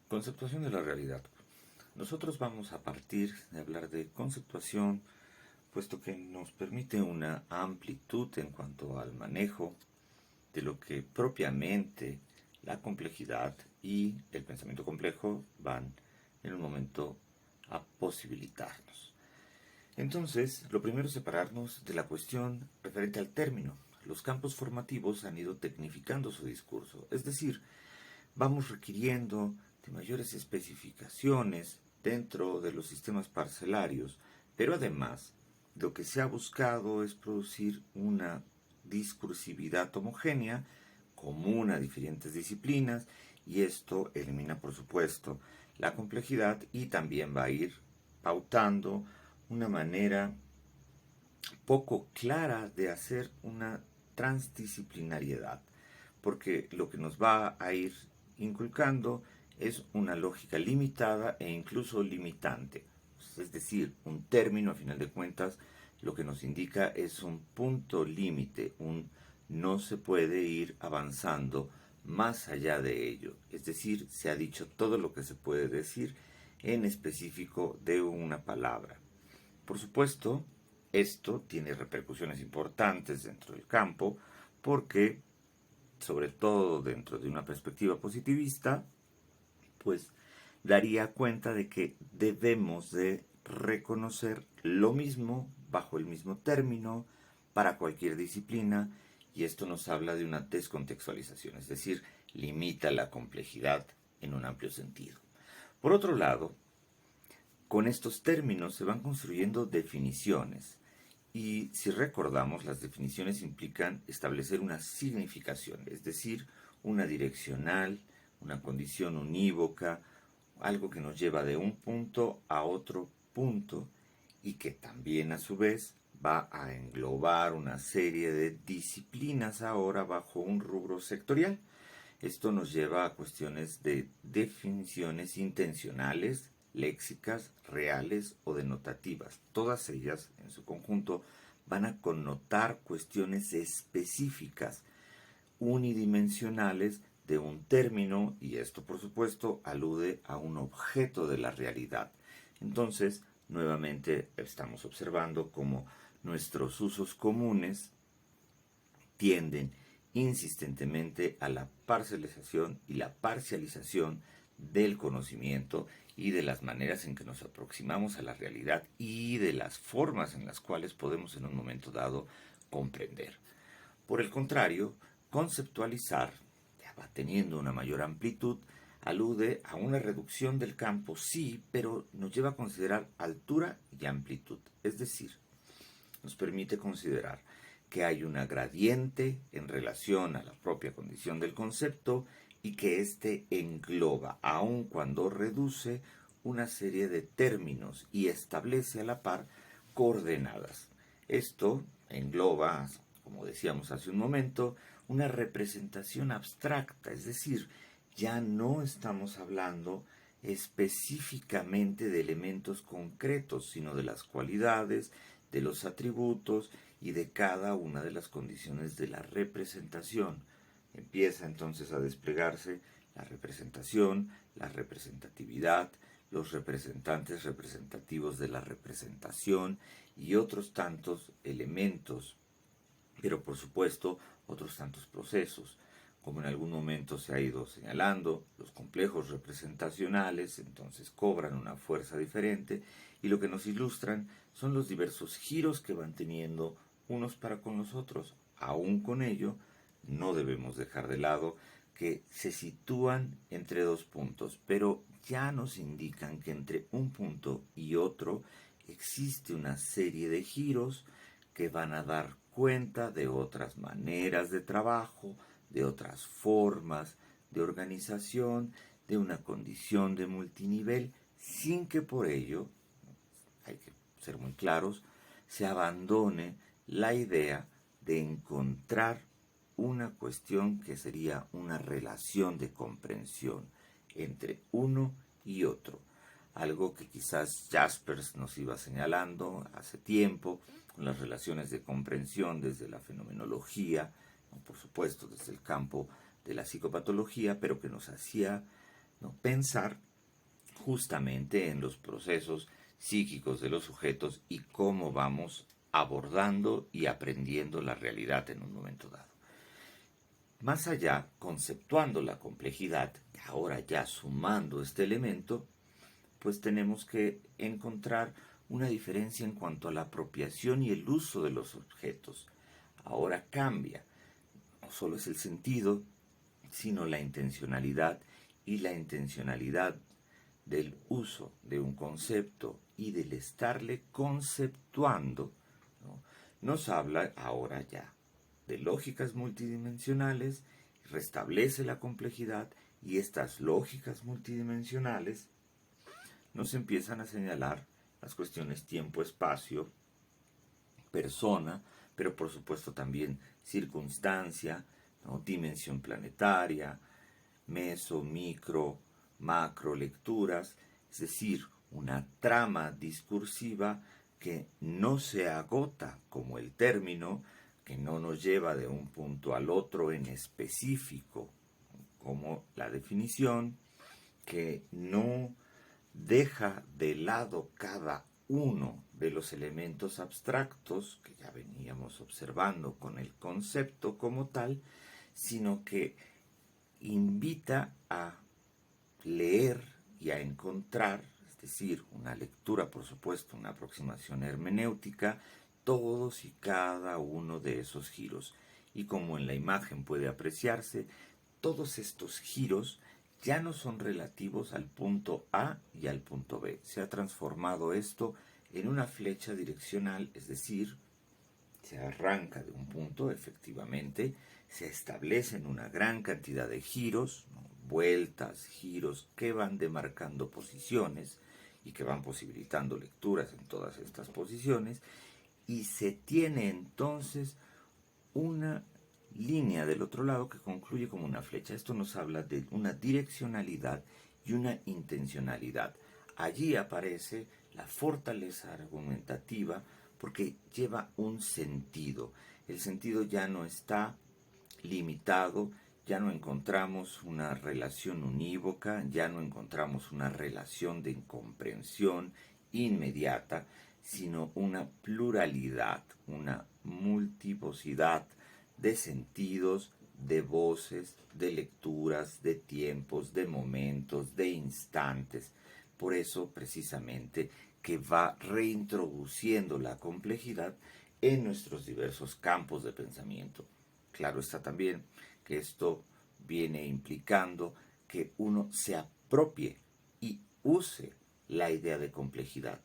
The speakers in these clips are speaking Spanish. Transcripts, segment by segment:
Conceptuación de la realidad. Nosotros vamos a partir de hablar de conceptuación, puesto que nos permite una amplitud en cuanto al manejo de lo que propiamente la complejidad y el pensamiento complejo van en un momento a posibilitarnos. Entonces, lo primero es separarnos de la cuestión referente al término. Los campos formativos han ido tecnificando su discurso, es decir, vamos requiriendo de mayores especificaciones dentro de los sistemas parcelarios, pero además lo que se ha buscado es producir una discursividad homogénea, común a diferentes disciplinas, y esto elimina, por supuesto, la complejidad y también va a ir pautando una manera poco clara de hacer una transdisciplinariedad, porque lo que nos va a ir inculcando es una lógica limitada e incluso limitante. Es decir, un término, a final de cuentas, lo que nos indica es un punto límite, no se puede ir avanzando más allá de ello. Es decir, se ha dicho todo lo que se puede decir en específico de una palabra. Por supuesto, esto tiene repercusiones importantes dentro del campo porque, sobre todo dentro de una perspectiva positivista, pues daría cuenta de que debemos de reconocer lo mismo bajo el mismo término para cualquier disciplina, y esto nos habla de una descontextualización, es decir, limita la complejidad en un amplio sentido. Por otro lado, con estos términos se van construyendo definiciones, y si recordamos, las definiciones implican establecer una significación, es decir, una direccional, una condición unívoca, algo que nos lleva de un punto a otro punto y que también a su vez va a englobar una serie de disciplinas ahora bajo un rubro sectorial. Esto nos lleva a cuestiones de definiciones intencionales, léxicas, reales o denotativas. Todas ellas, en su conjunto, van a connotar cuestiones específicas, unidimensionales de un término, y esto, por supuesto, alude a un objeto de la realidad. Entonces, nuevamente estamos observando cómo nuestros usos comunes tienden insistentemente a la parcelización y la parcialización del conocimiento y de las maneras en que nos aproximamos a la realidad y de las formas en las cuales podemos en un momento dado comprender. Por el contrario, conceptualizar, ya va teniendo una mayor amplitud, alude a una reducción del campo, sí, pero nos lleva a considerar altura y amplitud, es decir, nos permite considerar que hay una gradiente en relación a la propia condición del concepto y que éste engloba, aun cuando reduce, una serie de términos y establece a la par coordenadas. Esto engloba, como decíamos hace un momento, una representación abstracta, es decir, ya no estamos hablando específicamente de elementos concretos, sino de las cualidades, de los atributos y de cada una de las condiciones de la representación. Empieza entonces a desplegarse la representación, la representatividad, los representantes representativos de la representación y otros tantos elementos, pero por supuesto otros tantos procesos. Como en algún momento se ha ido señalando, los complejos representacionales entonces cobran una fuerza diferente, y lo que nos ilustran son los diversos giros que van teniendo unos para con los otros. Aún con ello, no debemos dejar de lado que se sitúan entre dos puntos, pero ya nos indican que entre un punto y otro existe una serie de giros que van a dar cuenta de otras maneras de trabajo, de otras formas de organización, de una condición de multinivel, sin que por ello, hay que ser muy claros, se abandone la idea de encontrar una cuestión que sería una relación de comprensión entre uno y otro. Algo que quizás Jaspers nos iba señalando hace tiempo, con las relaciones de comprensión desde la fenomenología, por supuesto desde el campo de la psicopatología, pero que nos hacía ¿no? Pensar justamente en los procesos psíquicos de los sujetos y cómo vamos abordando y aprendiendo la realidad en un momento dado. Más allá, conceptuando la complejidad, ahora ya sumando este elemento, pues tenemos que encontrar una diferencia en cuanto a la apropiación y el uso de los objetos. Ahora cambia, no solo es el sentido, sino la intencionalidad, y la intencionalidad del uso de un concepto y del estarle conceptuando, ¿no? Nos habla ahora ya de lógicas multidimensionales, restablece la complejidad, y estas lógicas multidimensionales nos empiezan a señalar las cuestiones tiempo-espacio, persona, pero por supuesto también circunstancia, ¿no? Dimensión planetaria, meso, micro, macro lecturas, es decir, una trama discursiva que no se agota como el término, que no nos lleva de un punto al otro en específico como la definición, que no deja de lado cada uno de los elementos abstractos que ya veníamos observando con el concepto como tal, sino que invita a leer y a encontrar, es decir, una lectura, por supuesto, una aproximación hermenéutica, todos y cada uno de esos giros. Y como en la imagen puede apreciarse, todos estos giros ya no son relativos al punto A y al punto B. Se ha transformado esto en una flecha direccional, es decir, se arranca de un punto, efectivamente, se establecen una gran cantidad de giros, ¿no? Vueltas, giros que van demarcando posiciones y que van posibilitando lecturas en todas estas posiciones, y se tiene entonces una línea del otro lado que concluye como una flecha. Esto nos habla de una direccionalidad y una intencionalidad. Allí aparece la fortaleza argumentativa porque lleva un sentido. El sentido ya no está limitado, ya no encontramos una relación unívoca, ya no encontramos una relación de incomprensión inmediata, sino una pluralidad, una multivocidad de sentidos, de voces, de lecturas, de tiempos, de momentos, de instantes. Por eso, precisamente, que va reintroduciendo la complejidad en nuestros diversos campos de pensamiento. Claro está también que esto viene implicando que uno se apropie y use la idea de complejidad.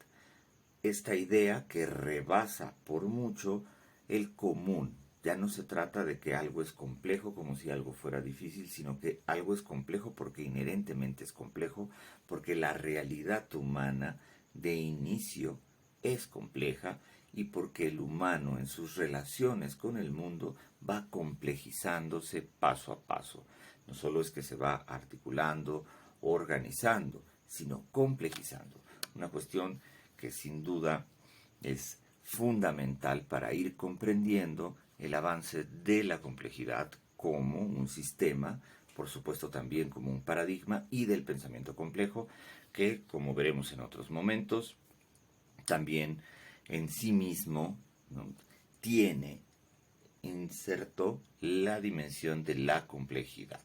Esta idea que rebasa por mucho el común. Ya no se trata de que algo es complejo como si algo fuera difícil, sino que algo es complejo porque inherentemente es complejo, porque la realidad humana de inicio es compleja, y porque el humano en sus relaciones con el mundo va complejizándose paso a paso. No solo es que se va articulando, organizando, sino complejizando. Una cuestión que sin duda es fundamental para ir comprendiendo el avance de la complejidad como un sistema, por supuesto también como un paradigma, y del pensamiento complejo, que, como veremos en otros momentos, también en sí mismo, ¿no?, tiene inserto la dimensión de la complejidad.